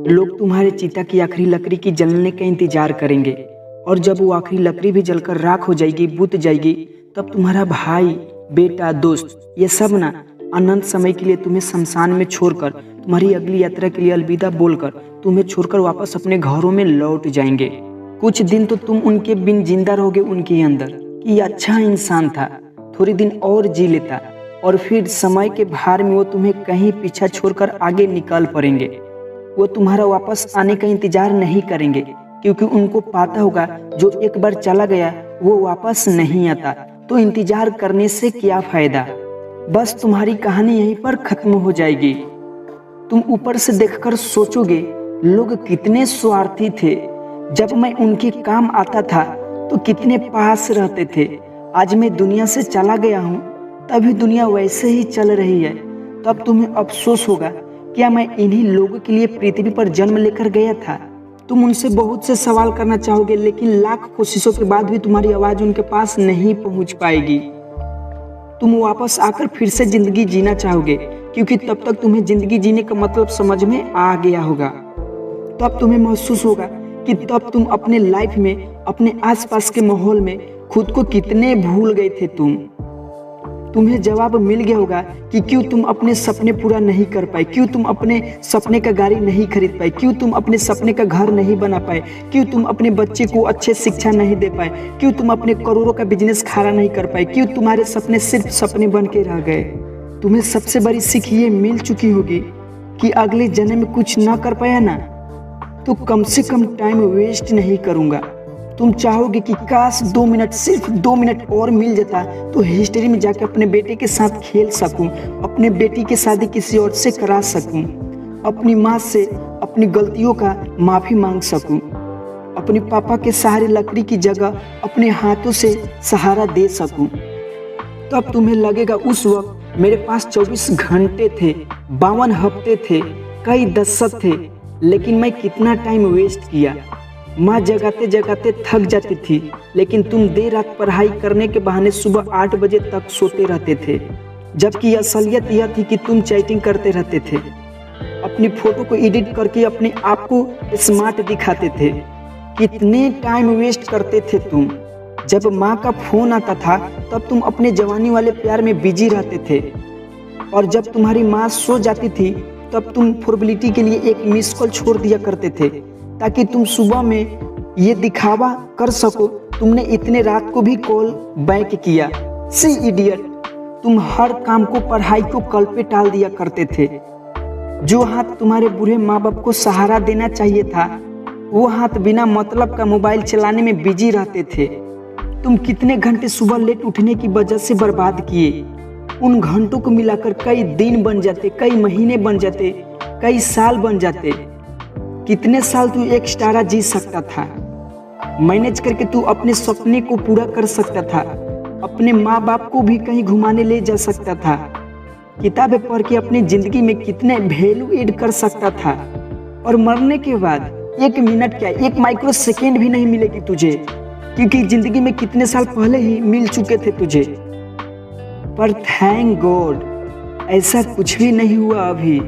लोग तुम्हारे चिता की आखिरी लकड़ी की जलने का इंतजार करेंगे, और जब वो आखिरी लकड़ी भी जलकर राख हो जाएगी, बुझ जाएगी, तब तुम्हारा भाई, बेटा, दोस्त, ये सब ना अनंत समय के लिए तुम्हें शमशान में छोड़कर, तुम्हारी अगली यात्रा के लिए अलविदा बोलकर तुम्हें छोड़कर वापस अपने घरों में लौट जाएंगे। कुछ दिन तो तुम उनके बिन जिंदा रहोगे उनके अंदर कि ये अच्छा इंसान था, थोड़ी दिन और जी लेता, और फिर समय के भार में वो तुम्हें कहीं पीछा छोड़कर आगे निकल पड़ेंगे। वो तुम्हारा वापस आने का इंतजार नहीं करेंगे, क्योंकि उनको पता होगा जो एक बार चला गया वो वापस नहीं आता, तो इंतजार करने से क्या फायदा। बस तुम्हारी कहानी यहीं पर खत्म हो जाएगी। तुम ऊपर से देखकर सोचोगे लोग कितने स्वार्थी थे, जब मैं उनके काम आता था तो कितने पास रहते थे। आज मैं दुनिया से चला गया हूँ, तभी दुनिया वैसे ही चल रही है। तब तुम्हें अफसोस होगा, क्या मैं इन्हीं लोगों के लिए पृथ्वी पर जन्म लेकर गया था। तुम उनसे बहुत से सवाल करना चाहोगे, लेकिन लाख कोशिशों के बाद भी तुम्हारी आवाज उनके पास नहीं पहुंच पाएगी। तुम वापस आकर फिर से जिंदगी जीना चाहोगे, क्योंकि तब तक तुम्हें जिंदगी जीने का मतलब समझ में आ गया होगा। तब तुम्हें महसूस होगा कि तब तुम अपने लाइफ में, अपने आसपास के माहौल में खुद को कितने भूल गए थे। तुम्हें जवाब मिल गया होगा कि क्यों तुम अपने सपने पूरा नहीं कर पाए, क्यों तुम अपने सपने का गाड़ी नहीं खरीद पाए, क्यों तुम अपने सपने का घर नहीं बना पाए, क्यों तुम अपने बच्चे को अच्छे शिक्षा नहीं दे पाए, क्यों तुम अपने करोड़ों का बिजनेस खड़ा नहीं कर पाए, क्यों तुम्हारे सपने सिर्फ सपने बन के रह गए। तुम्हें सबसे बड़ी सीख ये मिल चुकी होगी कि अगले जन्म में कुछ ना कर पाया ना, तो कम से कम टाइम वेस्ट नहीं करूँगा। तुम चाहोगे कि काश 2 मिनट, सिर्फ 2 मिनट और मिल जाता तो हिस्ट्री में जाकर अपने बेटे के साथ खेल सकूं, अपने बेटी की शादी किसी और से करा सकूं, अपनी माँ से अपनी गलतियों का माफ़ी मांग सकूं, अपने पापा के सहारे लकड़ी की जगह अपने हाथों से सहारा दे सकूं। तब तुम्हें लगेगा उस वक्त मेरे पास 24 घंटे थे, 52 हफ्ते थे, कई दशक थे, लेकिन मैं कितना टाइम वेस्ट किया। माँ जगाते जगाते थक जाती थी, लेकिन तुम देर रात पढ़ाई करने के बहाने सुबह 8 बजे तक सोते रहते थे, जबकि असलियत यह थी कि तुम चैटिंग करते रहते थे, अपनी फोटो को एडिट करके अपने आप को स्मार्ट दिखाते थे। कितने टाइम वेस्ट करते थे तुम। जब माँ का फोन आता था तब तुम अपने जवानी वाले प्यार में बिजी रहते थे, और जब तुम्हारी माँ सो जाती थी तब तुम फॉर्मेलिटी के लिए एक मिस कॉल छोड़ दिया करते थे, ताकि तुम सुबह में ये दिखावा कर सको तुमने इतने रात को भी कॉल बैक किया। सी इडियट, तुम हर काम को, पढ़ाई को कल पे टाल दिया करते थे। जो हाथ तुम्हारे बूढ़े माँ बाप को सहारा देना चाहिए था, वो हाथ बिना मतलब का मोबाइल चलाने में बिजी रहते थे। तुम कितने घंटे सुबह लेट उठने की वजह से बर्बाद किए। उन घंटों को मिलाकर कई दिन बन जाते, कई महीने बन जाते, कई साल बन जाते। कितने साल तू एक स्टारा जी सकता था, मैनेज करके तू अपने सपने को पूरा कर सकता था, अपने माँ बाप को भी कहीं घुमाने ले जा सकता था, किताबें पढ़ के अपनी जिंदगी में कितने वैल्यू ऐड कर सकता था। और मरने के बाद 1 मिनट क्या, 1 माइक्रो सेकेंड भी नहीं मिलेगी तुझे, क्योंकि जिंदगी में कितने साल पहले ही मिल चुके थे तुझे। पर थैंक गॉड ऐसा कुछ भी नहीं हुआ। अभी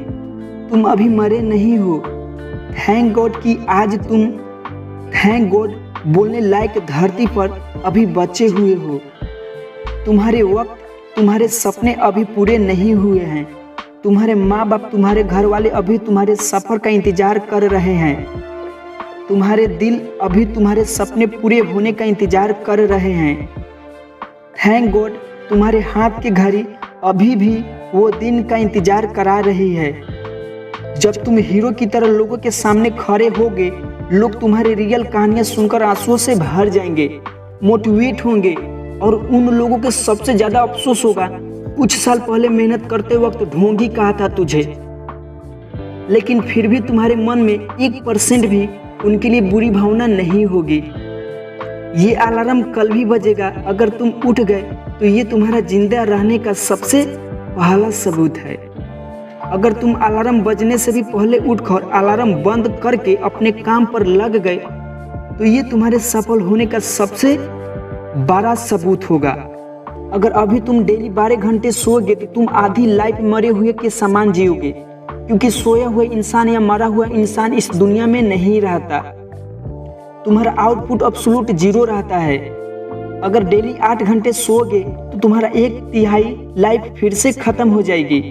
तुम अभी मरे नहीं हो। थैंक गॉड कि आज तुम थैंक गॉड बोलने लायक धरती पर अभी बचे हुए हो। तुम्हारे वक्त, तुम्हारे सपने अभी पूरे नहीं हुए हैं। तुम्हारे माँ बाप, तुम्हारे घर वाले अभी तुम्हारे सफ़र का इंतजार कर रहे हैं। तुम्हारे दिल अभी तुम्हारे सपने पूरे होने का इंतजार कर रहे हैं। थैंक गॉड तुम्हारे हाथ की घड़ी अभी भी वो दिन का इंतजार करा रही है, जब तुम हीरो की तरह लोगों के सामने खड़े होगे। लोग तुम्हारी रियल कहानियां सुनकर आंसुओं से भर जाएंगे, मोटिवेट होंगे, और उन लोगों के सबसे ज्यादा अफसोस होगा कुछ साल पहले मेहनत करते वक्त ढोंगी कहा था तुझे, लेकिन फिर भी तुम्हारे मन में 1% भी उनके लिए बुरी भावना नहीं होगी। ये अलार्म कल भी बजेगा, अगर तुम उठ गए तो ये तुम्हारा जिंदा रहने का सबसे पहला सबूत है। अगर तुम अलार्म बजने से भी पहले उठकर अलार्म बंद करके अपने काम पर लग गए तो ये तुम्हारे सफल होने का सबसे बड़ा सबूत होगा। अगर अभी तुम डेली 12 घंटे सोओगे तो तुम आधी लाइफ मरे हुए के समान जियोगे। क्योंकि सोया हुआ इंसान या मरा हुआ इंसान इस दुनिया में नहीं रहता। तुम्हारा आउटपुट एब्सोल्यूट जीरो रहता है। अगर डेली 8 घंटे सोओगे तो तुम्हारा 1/3 लाइफ फिर से खत्म हो जाएगी।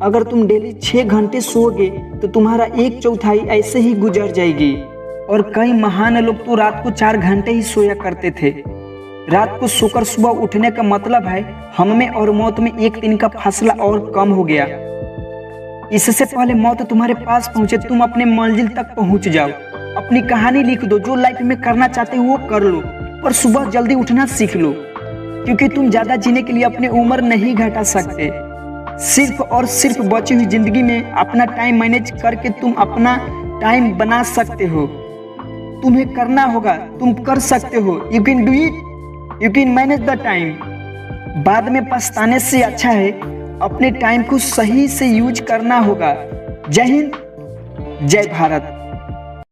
अगर तुम डेली 6 घंटे सोओगे तो तुम्हारा 1/4 ऐसे ही गुजर जाएगी। और कई महान लोग तो रात को 4 घंटे ही सोया करते थे। रात को सोकर सुबह उठने का मतलब है हम में और मौत में 1 दिन का फासला और कम हो गया। इससे पहले मौत तुम्हारे पास पहुंचे तुम अपने मंजिल तक पहुंच जाओ। अपनी कहानी लिख दो, जो लाइफ में करना चाहते हो वो कर लो, पर सुबह जल्दी उठना सीख लो, क्योंकि तुम ज्यादा जीने के लिए अपनी उम्र नहीं घटा सकते। सिर्फ और सिर्फ बची हुई जिंदगी में अपना टाइम मैनेज करके तुम अपना टाइम बना सकते हो। तुम्हें करना होगा, तुम कर सकते हो। You can do it, you can manage the time. बाद में पछताने से अच्छा है अपने टाइम को सही से यूज करना होगा। जय हिंद, जय भारत।